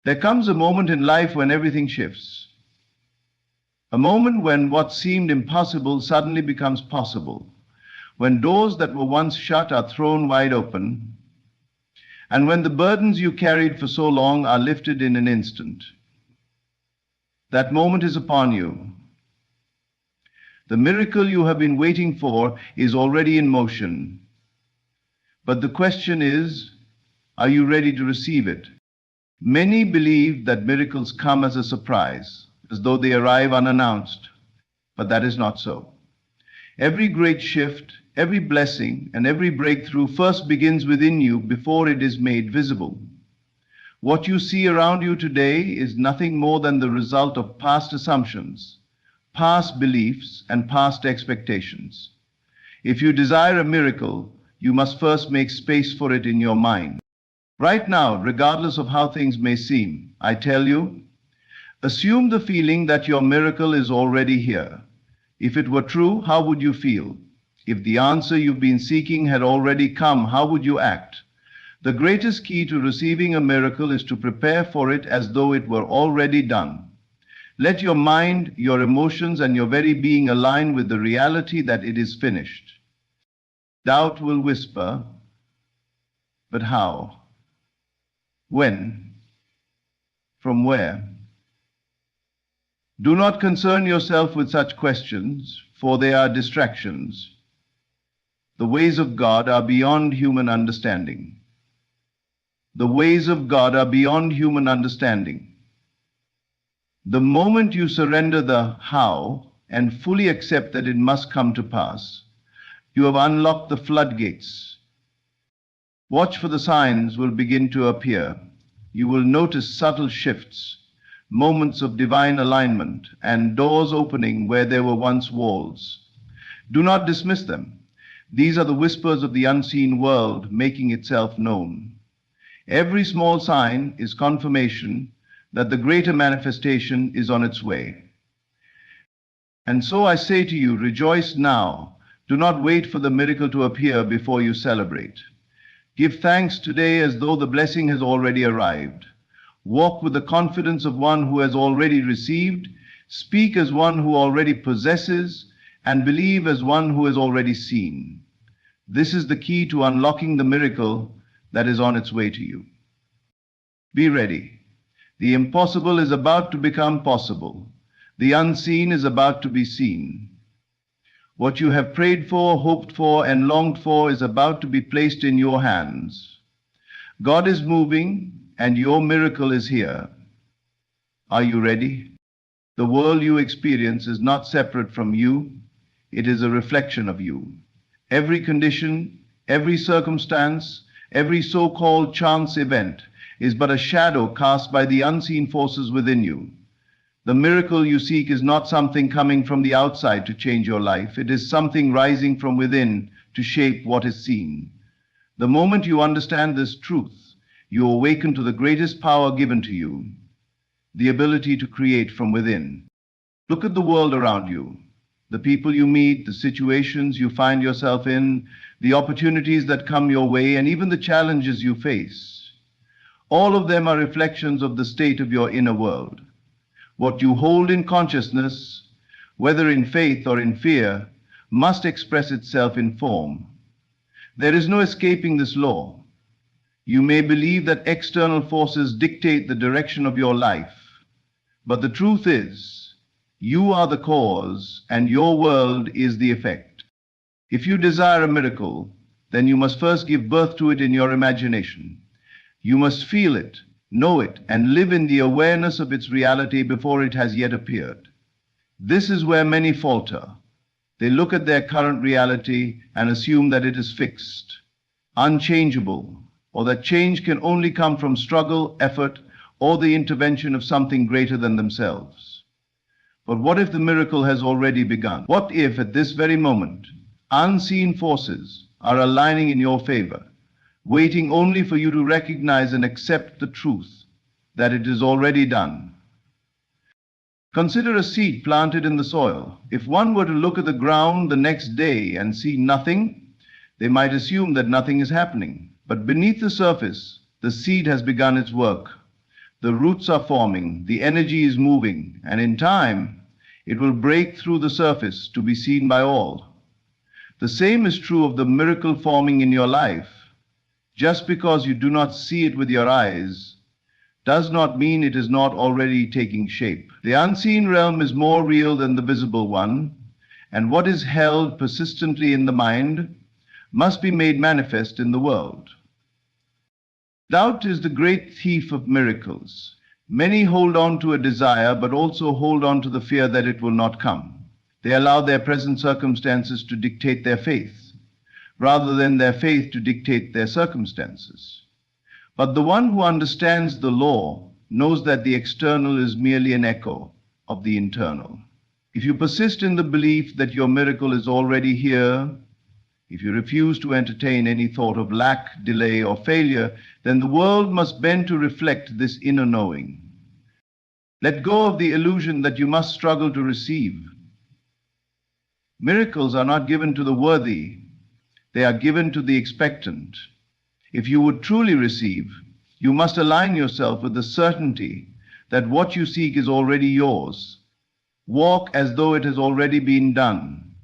There comes a moment in life when everything shifts. A moment when what seemed impossible suddenly becomes possible. When doors that were once shut are thrown wide open. And when the burdens you carried for so long are lifted in an instant. That moment is upon you. The miracle you have been waiting for is already in motion. But the question is, are you ready to receive it? Many believe that miracles come as a surprise, as though they arrive unannounced. But that is not so. Every great shift, every blessing, and every breakthrough first begins within you before it is made visible. What you see around you today is nothing more than the result of past assumptions, past beliefs, and past expectations. If you desire a miracle, you must first make space for it in your mind. Right now, regardless of how things may seem, I tell you, assume the feeling that your miracle is already here. If it were true, how would you feel? If the answer you've been seeking had already come, how would you act? The greatest key to receiving a miracle is to prepare for it as though it were already done. Let your mind, your emotions, and your very being align with the reality that it is finished. Doubt will whisper, but how? When? From where? Do not concern yourself with such questions, for they are distractions. The ways of God are beyond human understanding. The ways of God are beyond human understanding. The moment you surrender the how and fully accept that it must come to pass, you have unlocked the floodgates. Watch for the signs will begin to appear. You will notice subtle shifts, moments of divine alignment, and doors opening where there were once walls. Do not dismiss them. These are the whispers of the unseen world making itself known. Every small sign is confirmation that the greater manifestation is on its way. And so I say to you, rejoice now. Do not wait for the miracle to appear before you celebrate. Give thanks today as though the blessing has already arrived. Walk with the confidence of one who has already received, speak as one who already possesses, and believe as one who has already seen. This is the key to unlocking the miracle that is on its way to you. Be ready. The impossible is about to become possible. The unseen is about to be seen. What you have prayed for, hoped for, and longed for is about to be placed in your hands. God is moving, and your miracle is here. Are you ready? The world you experience is not separate from you. It is a reflection of you. Every condition, every circumstance, every so-called chance event is but a shadow cast by the unseen forces within you. The miracle you seek is not something coming from the outside to change your life. It is something rising from within to shape what is seen. The moment you understand this truth, you awaken to the greatest power given to you, the ability to create from within. Look at the world around you, the people you meet, the situations you find yourself in, the opportunities that come your way, and even the challenges you face. All of them are reflections of the state of your inner world. What you hold in consciousness, whether in faith or in fear, must express itself in form. There is no escaping this law. You may believe that external forces dictate the direction of your life, but the truth is, you are the cause and your world is the effect. If you desire a miracle, then you must first give birth to it in your imagination. You must feel it, know it, and live in the awareness of its reality before it has yet appeared. This is where many falter. They look at their current reality and assume that it is fixed, unchangeable, or that change can only come from struggle, effort, or the intervention of something greater than themselves. But what if the miracle has already begun? What if at this very moment, unseen forces are aligning in your favor, waiting only for you to recognize and accept the truth that it is already done? Consider a seed planted in the soil. If one were to look at the ground the next day and see nothing, they might assume that nothing is happening. But beneath the surface, the seed has begun its work. The roots are forming, the energy is moving, and in time, it will break through the surface to be seen by all. The same is true of the miracle forming in your life. Just because you do not see it with your eyes does not mean it is not already taking shape. The unseen realm is more real than the visible one, and what is held persistently in the mind must be made manifest in the world. Doubt is the great thief of miracles. Many hold on to a desire, but also hold on to the fear that it will not come. They allow their present circumstances to dictate their faith, rather than their faith to dictate their circumstances. But the one who understands the law knows that the external is merely an echo of the internal. If you persist in the belief that your miracle is already here, if you refuse to entertain any thought of lack, delay, or failure, then the world must bend to reflect this inner knowing. Let go of the illusion that you must struggle to receive. Miracles are not given to the worthy, they are given to the expectant. If you would truly receive, you must align yourself with the certainty that what you seek is already yours. Walk as though it has already been done.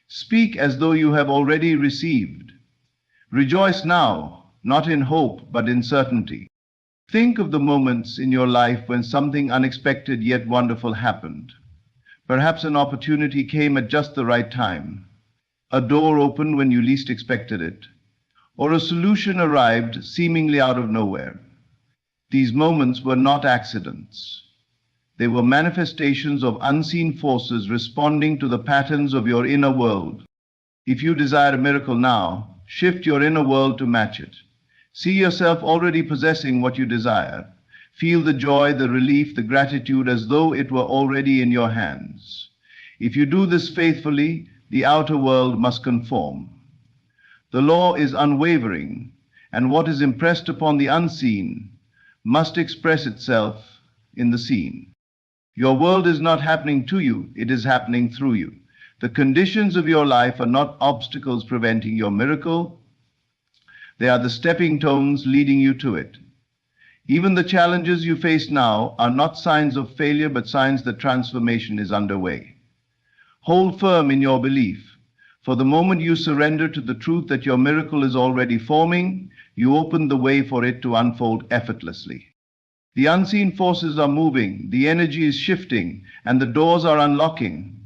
Speak as though you have already received. Rejoice now, not in hope, but in certainty. Think of the moments in your life when something unexpected yet wonderful happened. Perhaps an opportunity came at just the right time. A door opened when you least expected it, or a solution arrived seemingly out of nowhere. These moments were not accidents. They were manifestations of unseen forces responding to the patterns of your inner world. If you desire a miracle now, shift your inner world to match it. See yourself already possessing what you desire. Feel the joy, the relief, the gratitude as though it were already in your hands. If you do this faithfully, the outer world must conform. The law is unwavering, and what is impressed upon the unseen must express itself in the seen. Your world is not happening to you, it is happening through you. The conditions of your life are not obstacles preventing your miracle. They are the stepping stones leading you to it. Even the challenges you face now are not signs of failure, but signs that transformation is underway. Hold firm in your belief, for the moment you surrender to the truth that your miracle is already forming, you open the way for it to unfold effortlessly. The unseen forces are moving, the energy is shifting, and the doors are unlocking.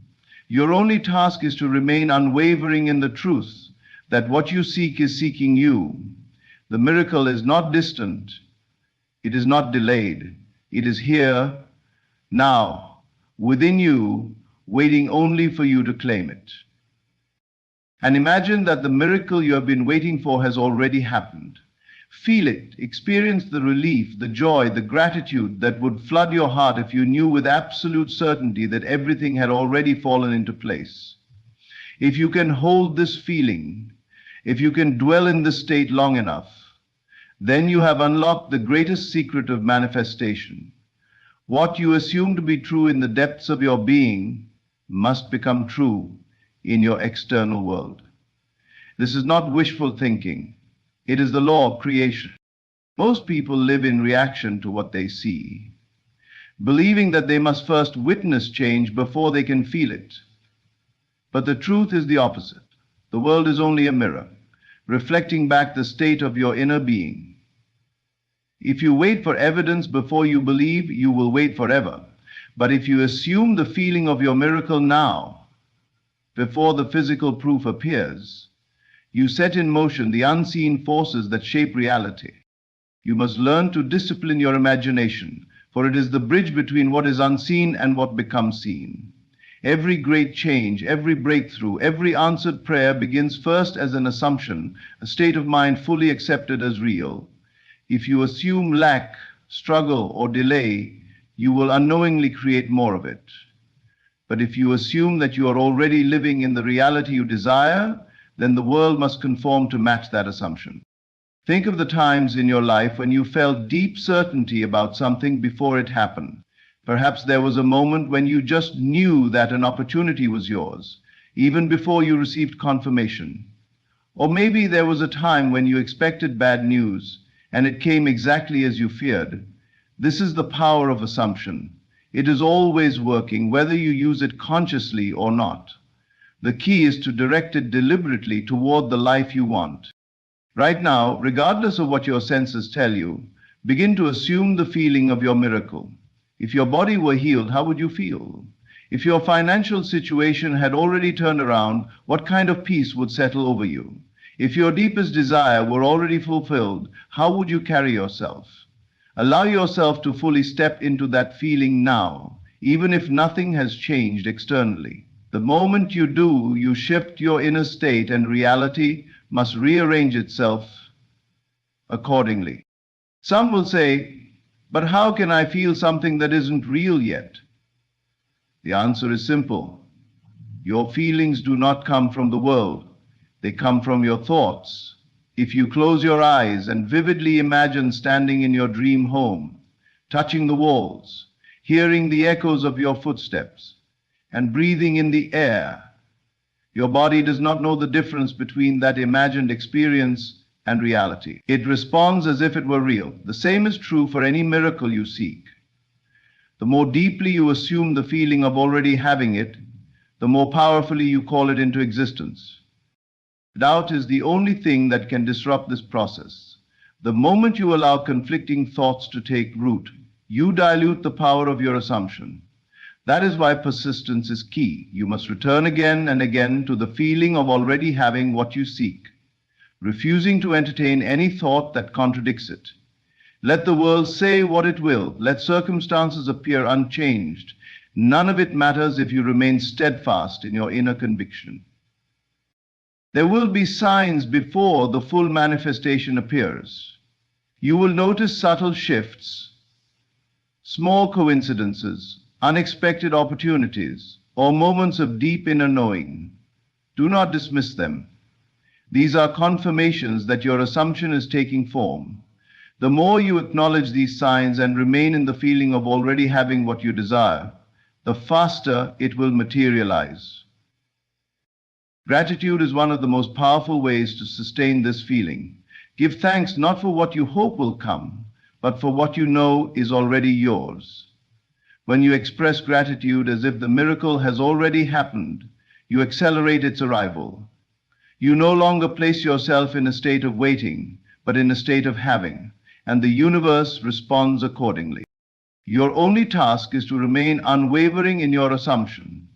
Your only task is to remain unwavering in the truth that what you seek is seeking you. The miracle is not distant. It is not delayed. It is here, now, within you, waiting only for you to claim it. And imagine that the miracle you have been waiting for has already happened. Feel it, experience the relief, the joy, the gratitude that would flood your heart if you knew with absolute certainty that everything had already fallen into place. If you can hold this feeling, if you can dwell in this state long enough, then you have unlocked the greatest secret of manifestation. What you assume to be true in the depths of your being must become true in your external world. This is not wishful thinking. It is the law of creation. Most people live in reaction to what they see, believing that they must first witness change before they can feel it. But the truth is the opposite. The world is only a mirror, reflecting back the state of your inner being. If you wait for evidence before you believe, you will wait forever. But if you assume the feeling of your miracle now, before the physical proof appears, you set in motion the unseen forces that shape reality. You must learn to discipline your imagination, for it is the bridge between what is unseen and what becomes seen. Every great change, every breakthrough, every answered prayer begins first as an assumption, a state of mind fully accepted as real. If you assume lack, struggle, or delay, you will unknowingly create more of it. But if you assume that you are already living in the reality you desire, then the world must conform to match that assumption. Think of the times in your life when you felt deep certainty about something before it happened. Perhaps there was a moment when you just knew that an opportunity was yours, even before you received confirmation. Or maybe there was a time when you expected bad news, and it came exactly as you feared. This is the power of assumption. It is always working, whether you use it consciously or not. The key is to direct it deliberately toward the life you want. Right now, regardless of what your senses tell you, begin to assume the feeling of your miracle. If your body were healed, how would you feel? If your financial situation had already turned around, what kind of peace would settle over you? If your deepest desire were already fulfilled, how would you carry yourself? Allow yourself to fully step into that feeling now, even if nothing has changed externally. The moment you do, you shift your inner state, and reality must rearrange itself accordingly. Some will say, but how can I feel something that isn't real yet? The answer is simple. Your feelings do not come from the world. They come from your thoughts. If you close your eyes and vividly imagine standing in your dream home, touching the walls, hearing the echoes of your footsteps, and breathing in the air, your body does not know the difference between that imagined experience and reality. It responds as if it were real. The same is true for any miracle you seek. The more deeply you assume the feeling of already having it, the more powerfully you call it into existence. Doubt is the only thing that can disrupt this process. The moment you allow conflicting thoughts to take root, you dilute the power of your assumption. That is why persistence is key. You must return again and again to the feeling of already having what you seek, refusing to entertain any thought that contradicts it. Let the world say what it will. Let circumstances appear unchanged. None of it matters if you remain steadfast in your inner conviction. There will be signs before the full manifestation appears. You will notice subtle shifts, small coincidences, unexpected opportunities, or moments of deep inner knowing. Do not dismiss them. These are confirmations that your assumption is taking form. The more you acknowledge these signs and remain in the feeling of already having what you desire, the faster it will materialize. Gratitude is one of the most powerful ways to sustain this feeling. Give thanks not for what you hope will come, but for what you know is already yours. When you express gratitude as if the miracle has already happened, you accelerate its arrival. You no longer place yourself in a state of waiting, but in a state of having, and the universe responds accordingly. Your only task is to remain unwavering in your assumption.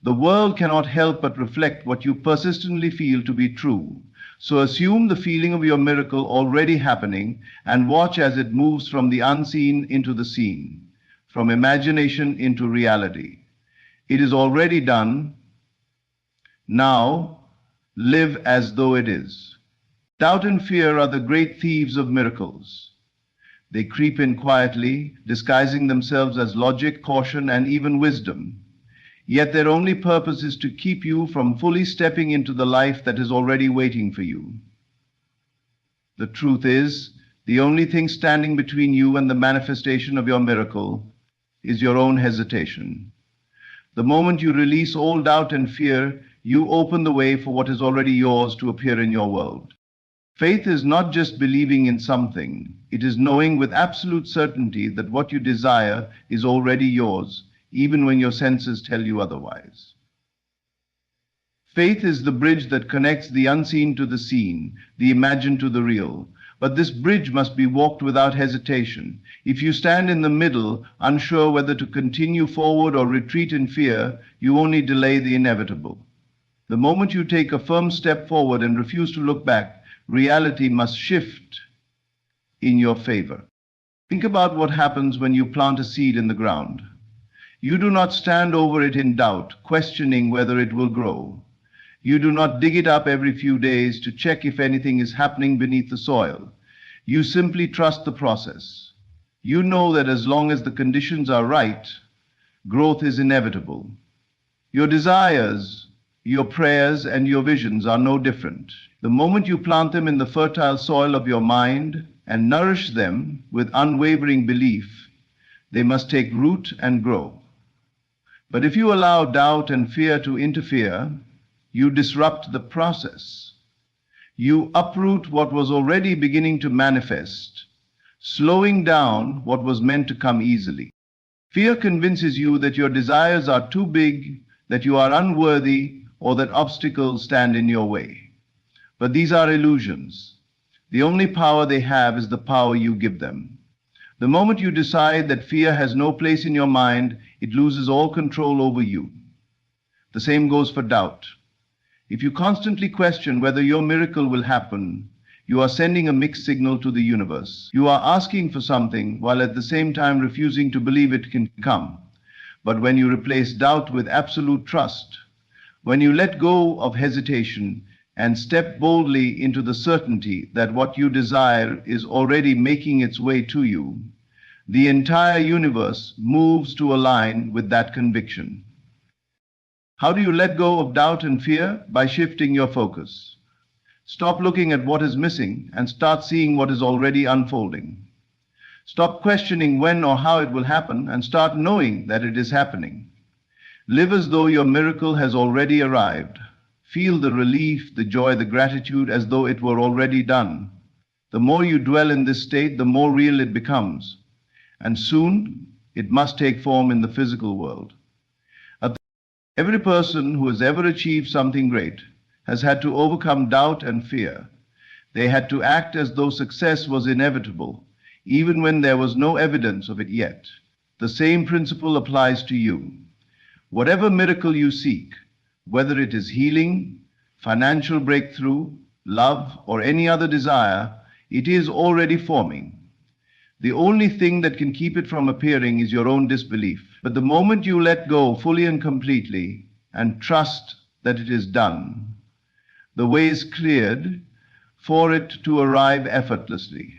The world cannot help but reflect what you persistently feel to be true. So assume the feeling of your miracle already happening and watch as it moves from the unseen into the seen, from imagination into reality. It is already done. Now, live as though it is. Doubt and fear are the great thieves of miracles. They creep in quietly, disguising themselves as logic, caution, and even wisdom. Yet their only purpose is to keep you from fully stepping into the life that is already waiting for you. The truth is, the only thing standing between you and the manifestation of your miracle is your own hesitation. The moment you release all doubt and fear, you open the way for what is already yours to appear in your world. Faith is not just believing in something. It is knowing with absolute certainty that what you desire is already yours, even when your senses tell you otherwise. Faith is the bridge that connects the unseen to the seen, the imagined to the real. But this bridge must be walked without hesitation. If you stand in the middle, unsure whether to continue forward or retreat in fear, you only delay the inevitable. The moment you take a firm step forward and refuse to look back, reality must shift in your favor. Think about what happens when you plant a seed in the ground. You do not stand over it in doubt, questioning whether it will grow. You do not dig it up every few days to check if anything is happening beneath the soil. You simply trust the process. You know that as long as the conditions are right, growth is inevitable. Your desires, your prayers, and your visions are no different. The moment you plant them in the fertile soil of your mind and nourish them with unwavering belief, they must take root and grow. But if you allow doubt and fear to interfere, you disrupt the process. You uproot what was already beginning to manifest. slowing down what was meant to come easily. Fear convinces you that your desires are too big, that you are unworthy, or that obstacles stand in your way. But these are illusions. The only power they have is the power you give them. The moment you decide that fear has no place in your mind, it loses all control over you. The same goes for doubt. If you constantly question whether your miracle will happen, you are sending a mixed signal to the universe. You are asking for something while at the same time refusing to believe it can come. But when you replace doubt with absolute trust, when you let go of hesitation and step boldly into the certainty that what you desire is already making its way to you, the entire universe moves to align with that conviction. How do you let go of doubt and fear? By shifting your focus. Stop looking at what is missing and start seeing what is already unfolding. Stop questioning when or how it will happen and start knowing that it is happening. Live as though your miracle has already arrived. Feel the relief, the joy, the gratitude as though it were already done. The more you dwell in this state, the more real it becomes. And soon it must take form in the physical world. Every person who has ever achieved something great has had to overcome doubt and fear. They had to act as though success was inevitable, even when there was no evidence of it yet. The same principle applies to you. Whatever miracle you seek, whether it is healing, financial breakthrough, love, or any other desire, it is already forming. The only thing that can keep it from appearing is your own disbelief. But the moment you let go fully and completely and trust that it is done, the way is cleared for it to arrive effortlessly.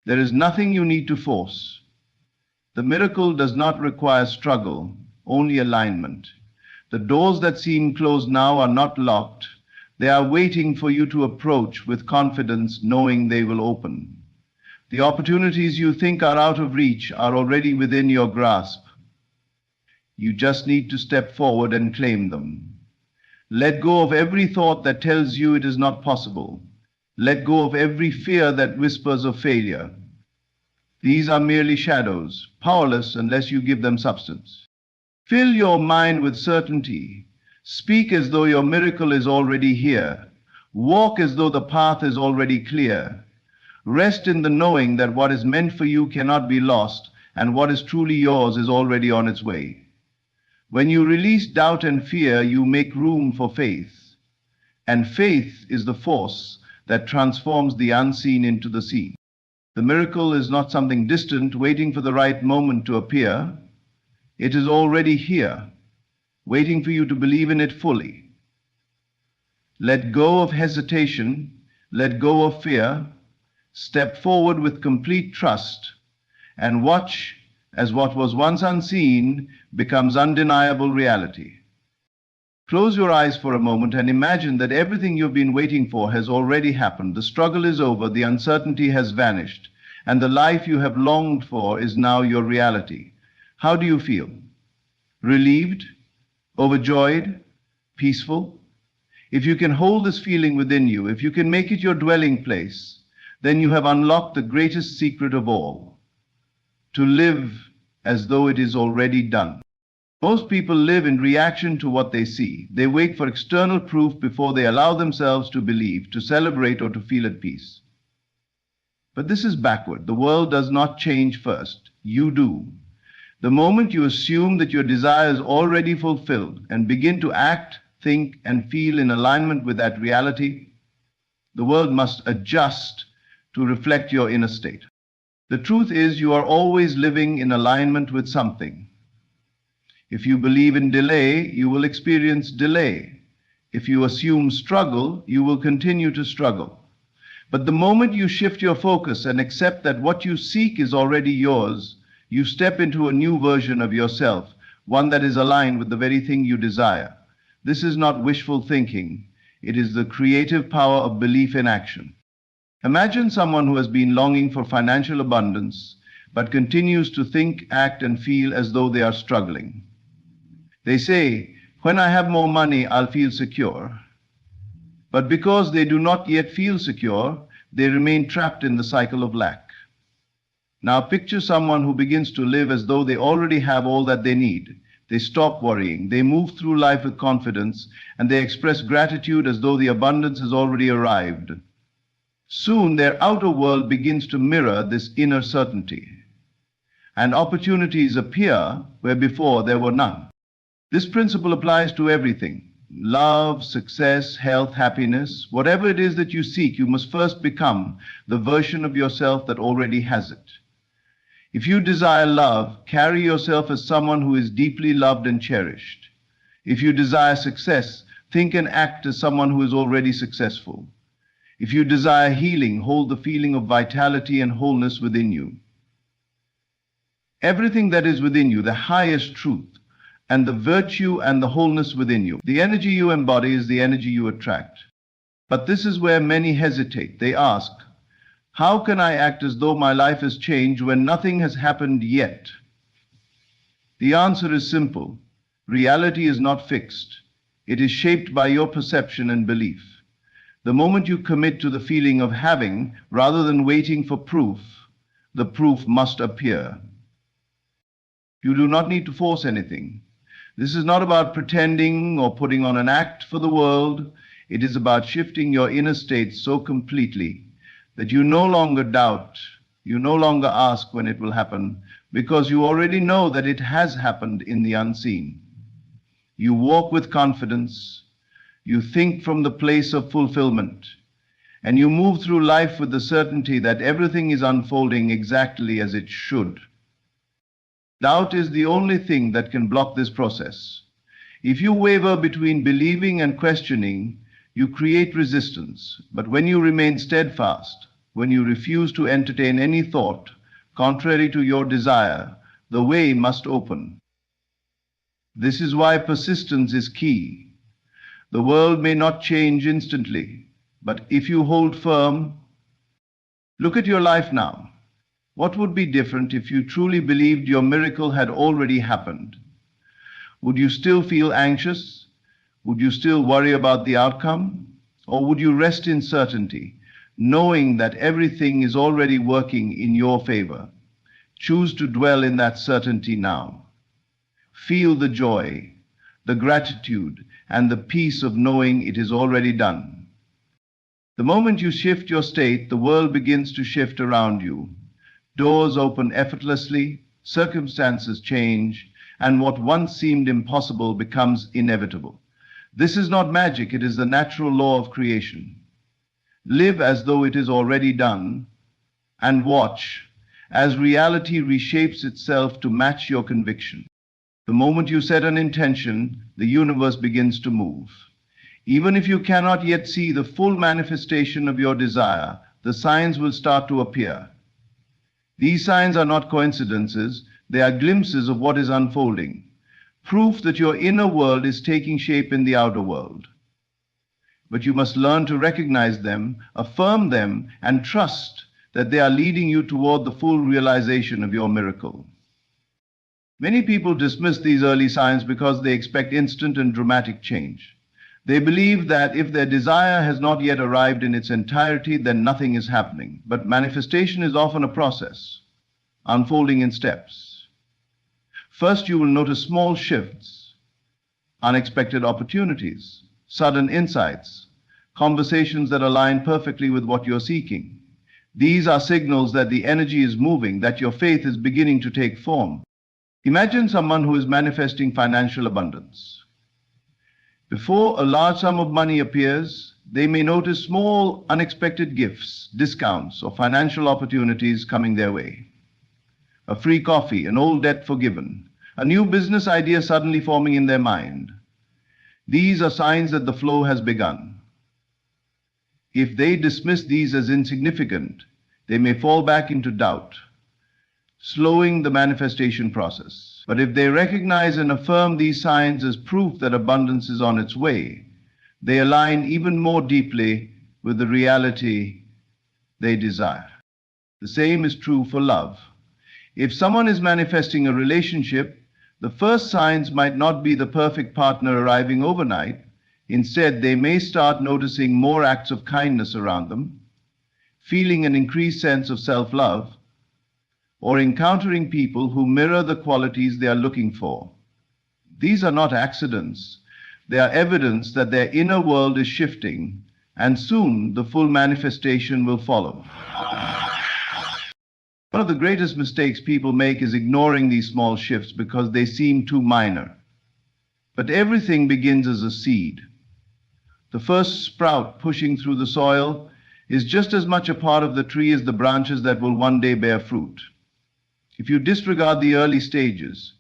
There is nothing you need to force. The miracle does not require struggle, only alignment. The doors that seem closed now are not locked. They are waiting for you to approach with confidence, knowing they will open. The opportunities you think are out of reach are already within your grasp. You just need to step forward and claim them. Let go of every thought that tells you it is not possible. Let go of every fear that whispers of failure. These are merely shadows, powerless unless you give them substance. Fill your mind with certainty. Speak as though your miracle is already here. Walk as though the path is already clear. Rest in the knowing that what is meant for you cannot be lost, and what is truly yours is already on its way. When you release doubt and fear, you make room for faith. And faith is the force that transforms the unseen into the seen. The miracle is not something distant, waiting for the right moment to appear. It is already here, waiting for you to believe in it fully. Let go of hesitation, let go of fear, step forward with complete trust, and watch as what was once unseen becomes undeniable reality. Close your eyes for a moment and imagine that everything you've been waiting for has already happened. The struggle is over, the uncertainty has vanished, and the life you have longed for is now your reality. How do you feel? Relieved? Overjoyed? Peaceful? If you can hold this feeling within you, if you can make it your dwelling place, then you have unlocked the greatest secret of all: to live as though it is already done. Most people live in reaction to what they see. They wait for external proof before they allow themselves to believe, to celebrate, or to feel at peace. But this is backward. The world does not change first. You do. The moment you assume that your desire is already fulfilled and begin to act, think, and feel in alignment with that reality, the world must adjust to reflect your inner state. The truth is, you are always living in alignment with something. If you believe in delay, you will experience delay. If you assume struggle, you will continue to struggle. But the moment you shift your focus and accept that what you seek is already yours, you step into a new version of yourself, one that is aligned with the very thing you desire. This is not wishful thinking. It is the creative power of belief in action. Imagine someone who has been longing for financial abundance, but continues to think, act, and feel as though they are struggling. They say, "When I have more money, I'll feel secure." But because they do not yet feel secure, they remain trapped in the cycle of lack. Now picture someone who begins to live as though they already have all that they need. They stop worrying, they move through life with confidence, and they express gratitude as though the abundance has already arrived. Soon their outer world begins to mirror this inner certainty, and opportunities appear where before there were none. This principle applies to everything. Love, success, health, happiness, whatever it is that you seek, you must first become the version of yourself that already has it. If you desire love, carry yourself as someone who is deeply loved and cherished. If you desire success, think and act as someone who is already successful. If you desire healing, hold the feeling of vitality and wholeness within you. Everything that is within you, the highest truth, and the virtue and the wholeness within you, the energy you embody is the energy you attract. But this is where many hesitate. They ask, how can I act as though my life has changed when nothing has happened yet? The answer is simple. Reality is not fixed. It is shaped by your perception and belief. The moment you commit to the feeling of having, rather than waiting for proof, the proof must appear. You do not need to force anything. This is not about pretending or putting on an act for the world. It is about shifting your inner state so completely that you no longer doubt, you no longer ask when it will happen, because you already know that it has happened in the unseen. You walk with confidence, you think from the place of fulfillment, and you move through life with the certainty that everything is unfolding exactly as it should. Doubt is the only thing that can block this process. If you waver between believing and questioning, you create resistance. But when you remain steadfast, when you refuse to entertain any thought contrary to your desire, the way must open. This is why persistence is key. The world may not change instantly, but if you hold firm, look at your life now. What would be different if you truly believed your miracle had already happened? Would you still feel anxious? Would you still worry about the outcome? Or would you rest in certainty, knowing that everything is already working in your favor? Choose to dwell in that certainty now. Feel the joy, the gratitude, and the peace of knowing it is already done. The moment you shift your state, the world begins to shift around you. Doors open effortlessly, circumstances change, and what once seemed impossible becomes inevitable. This is not magic, it is the natural law of creation. Live as though it is already done, and watch as reality reshapes itself to match your conviction. The moment you set an intention, the universe begins to move. Even if you cannot yet see the full manifestation of your desire, the signs will start to appear. These signs are not coincidences, they are glimpses of what is unfolding, proof that your inner world is taking shape in the outer world. But you must learn to recognize them, affirm them, and trust that they are leading you toward the full realization of your miracle. Many people dismiss these early signs because they expect instant and dramatic change. They believe that if their desire has not yet arrived in its entirety, then nothing is happening. But manifestation is often a process, unfolding in steps. First, you will notice small shifts, unexpected opportunities, sudden insights, conversations that align perfectly with what you're seeking. These are signals that the energy is moving, that your faith is beginning to take form. Imagine someone who is manifesting financial abundance. Before a large sum of money appears, they may notice small, unexpected gifts, discounts, or financial opportunities coming their way. A free coffee, an old debt forgiven, a new business idea suddenly forming in their mind. These are signs that the flow has begun. If they dismiss these as insignificant, they may fall back into doubt, slowing the manifestation process. But if they recognize and affirm these signs as proof that abundance is on its way, they align even more deeply with the reality they desire. The same is true for love. If someone is manifesting a relationship, the first signs might not be the perfect partner arriving overnight. Instead, they may start noticing more acts of kindness around them, feeling an increased sense of self-love, or encountering people who mirror the qualities they are looking for. These are not accidents. They are evidence that their inner world is shifting, and soon the full manifestation will follow. One of the greatest mistakes people make is ignoring these small shifts because they seem too minor. But everything begins as a seed. The first sprout pushing through the soil is just as much a part of the tree as the branches that will one day bear fruit. If you disregard the early stages,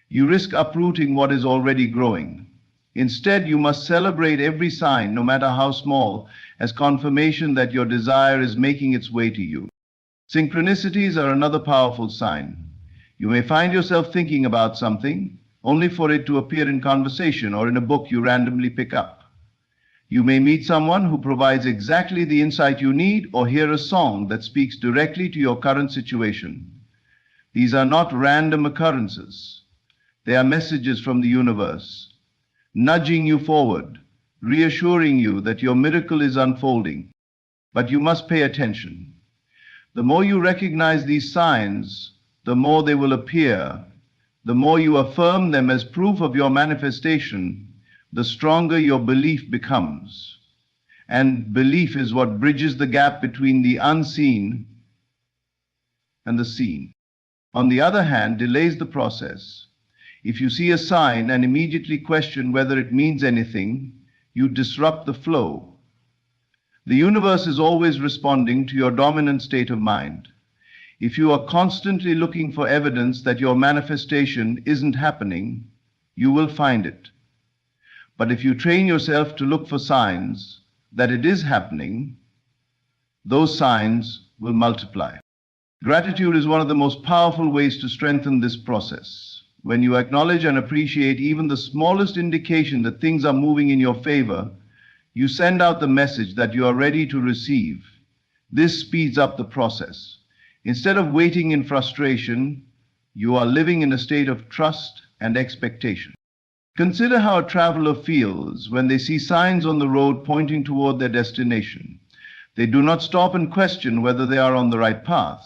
you risk uprooting what is already growing. Instead, you must celebrate every sign, no matter how small, as confirmation that your desire is making its way to you. Synchronicities are another powerful sign. You may find yourself thinking about something, only for it to appear in conversation or in a book you randomly pick up. You may meet someone who provides exactly the insight you need, or hear a song that speaks directly to your current situation. These are not random occurrences. They are messages from the universe, nudging you forward, reassuring you that your miracle is unfolding. But you must pay attention. The more you recognize these signs, the more they will appear. The more you affirm them as proof of your manifestation, the stronger your belief becomes. And belief is what bridges the gap between the unseen and the seen. On the other hand, delays the process. If you see a sign and immediately question whether it means anything, you disrupt the flow. The universe is always responding to your dominant state of mind. If you are constantly looking for evidence that your manifestation isn't happening, you will find it. But if you train yourself to look for signs that it is happening, those signs will multiply. Gratitude is one of the most powerful ways to strengthen this process. When you acknowledge and appreciate even the smallest indication that things are moving in your favor, you send out the message that you are ready to receive. This speeds up the process. Instead of waiting in frustration, you are living in a state of trust and expectation. Consider how a traveler feels when they see signs on the road pointing toward their destination. They do not stop and question whether they are on the right path.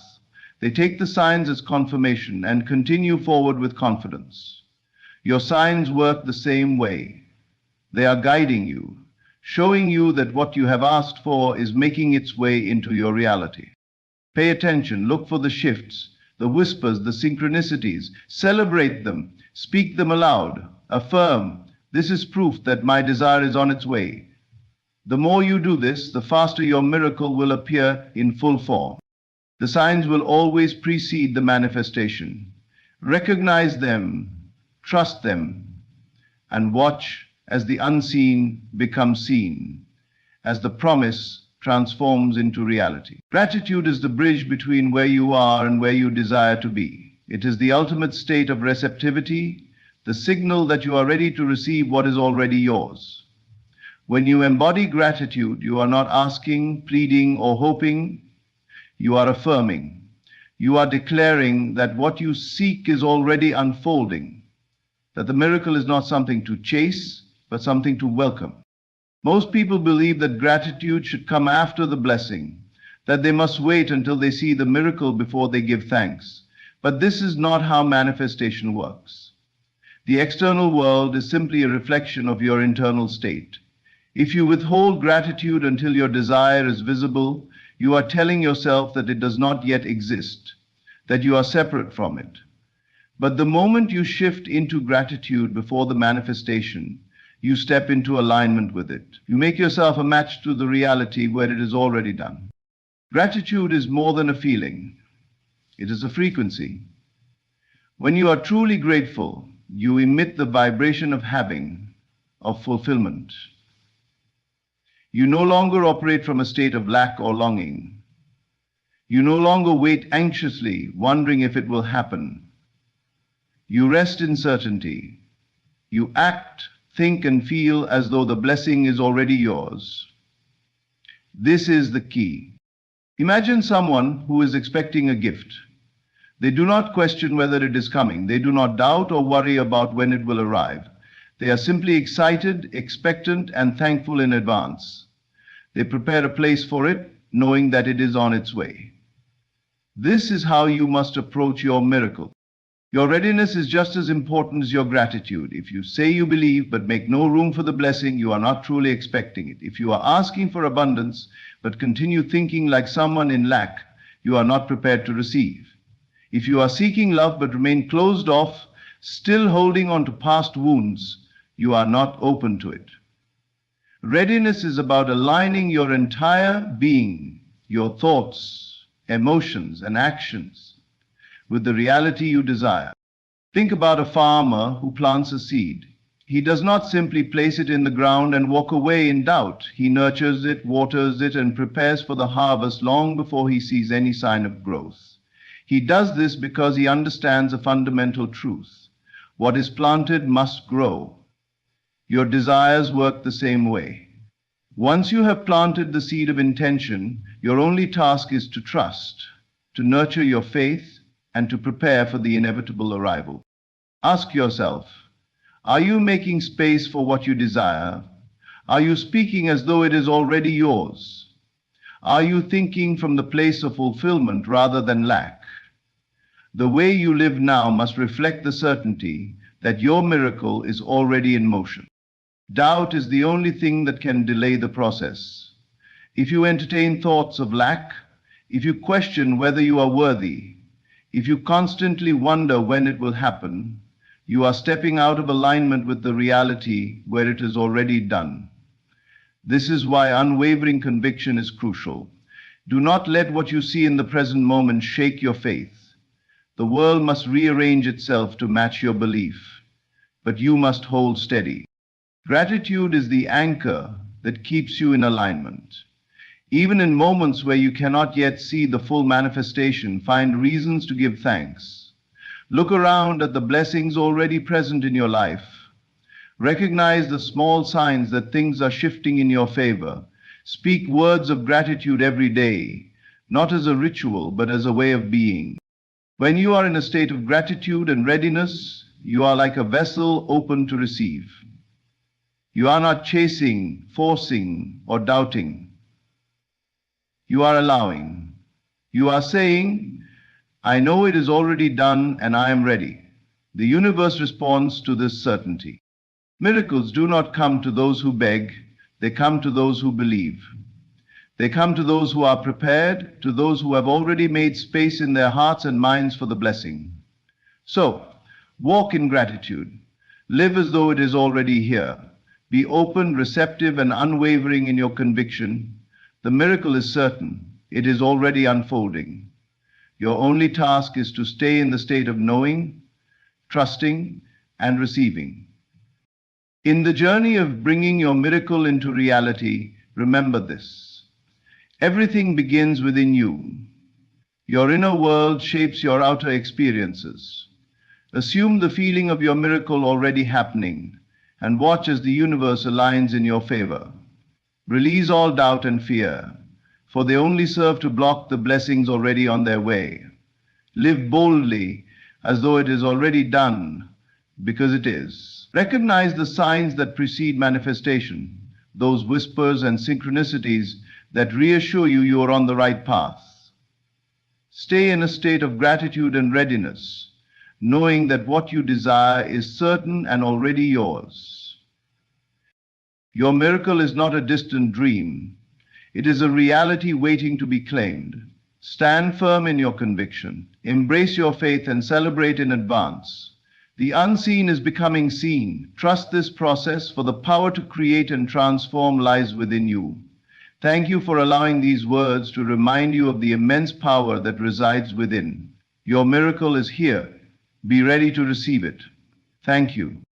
They take the signs as confirmation and continue forward with confidence. Your signs work the same way. They are guiding you, showing you that what you have asked for is making its way into your reality. Pay attention, look for the shifts, the whispers, the synchronicities. Celebrate them, speak them aloud, affirm, this is proof that my desire is on its way. The more you do this, the faster your miracle will appear in full form. The signs will always precede the manifestation. Recognize them, trust them, and watch as the unseen becomes seen, as the promise transforms into reality. Gratitude is the bridge between where you are and where you desire to be. It is the ultimate state of receptivity, the signal that you are ready to receive what is already yours. When you embody gratitude, you are not asking, pleading, or hoping. You are affirming. You are declaring that what you seek is already unfolding, that the miracle is not something to chase, but something to welcome. Most people believe that gratitude should come after the blessing, that they must wait until they see the miracle before they give thanks. But this is not how manifestation works. The external world is simply a reflection of your internal state. If you withhold gratitude until your desire is visible, you are telling yourself that it does not yet exist, that you are separate from it. But the moment you shift into gratitude before the manifestation, you step into alignment with it. You make yourself a match to the reality where it is already done. Gratitude is more than a feeling. It is a frequency. When you are truly grateful, you emit the vibration of having, of fulfillment. You no longer operate from a state of lack or longing. You no longer wait anxiously, wondering if it will happen. You rest in certainty. You act, think, and feel as though the blessing is already yours. This is the key. Imagine someone who is expecting a gift. They do not question whether it is coming. They do not doubt or worry about when it will arrive. They are simply excited, expectant, and thankful in advance. They prepare a place for it, knowing that it is on its way. This is how you must approach your miracle. Your readiness is just as important as your gratitude. If you say you believe but make no room for the blessing, you are not truly expecting it. If you are asking for abundance but continue thinking like someone in lack, you are not prepared to receive. If you are seeking love but remain closed off, still holding on to past wounds, you are not open to it. Readiness is about aligning your entire being, your thoughts, emotions, and actions with the reality you desire. Think about a farmer who plants a seed. He does not simply place it in the ground and walk away in doubt. He nurtures it, waters it, and prepares for the harvest long before he sees any sign of growth. He does this because he understands a fundamental truth. What is planted must grow. Your desires work the same way. Once you have planted the seed of intention, your only task is to trust, to nurture your faith, and to prepare for the inevitable arrival. Ask yourself, are you making space for what you desire? Are you speaking as though it is already yours? Are you thinking from the place of fulfillment rather than lack? The way you live now must reflect the certainty that your miracle is already in motion. Doubt is the only thing that can delay the process. If you entertain thoughts of lack, if you question whether you are worthy, if you constantly wonder when it will happen, you are stepping out of alignment with the reality where it is already done. This is why unwavering conviction is crucial. Do not let what you see in the present moment shake your faith. The world must rearrange itself to match your belief, but you must hold steady. Gratitude is the anchor that keeps you in alignment. Even in moments where you cannot yet see the full manifestation, find reasons to give thanks. Look around at the blessings already present in your life. Recognize the small signs that things are shifting in your favor. Speak words of gratitude every day, not as a ritual, but as a way of being. When you are in a state of gratitude and readiness, you are like a vessel open to receive. You are not chasing, forcing, or doubting. You are allowing. You are saying, I know it is already done and I am ready. The universe responds to this certainty. Miracles do not come to those who beg, they come to those who believe. They come to those who are prepared, to those who have already made space in their hearts and minds for the blessing. So, walk in gratitude. Live as though it is already here. Be open, receptive, and unwavering in your conviction. The miracle is certain. It is already unfolding. Your only task is to stay in the state of knowing, trusting, and receiving. In the journey of bringing your miracle into reality, remember this. Everything begins within you. Your inner world shapes your outer experiences. Assume the feeling of your miracle already happening, and watch as the universe aligns in your favor. Release all doubt and fear, for they only serve to block the blessings already on their way. Live boldly as though it is already done, because it is. Recognize the signs that precede manifestation, those whispers and synchronicities that reassure you are on the right path. Stay in a state of gratitude and readiness, knowing that what you desire is certain and already yours. Your miracle is not a distant dream. It is a reality waiting to be claimed. Stand firm in your conviction. Embrace your faith and celebrate in advance. The unseen is becoming seen. Trust this process, for the power to create and transform lies within you. Thank you for allowing these words to remind you of the immense power that resides within. Your miracle is here. Be ready to receive it. Thank you.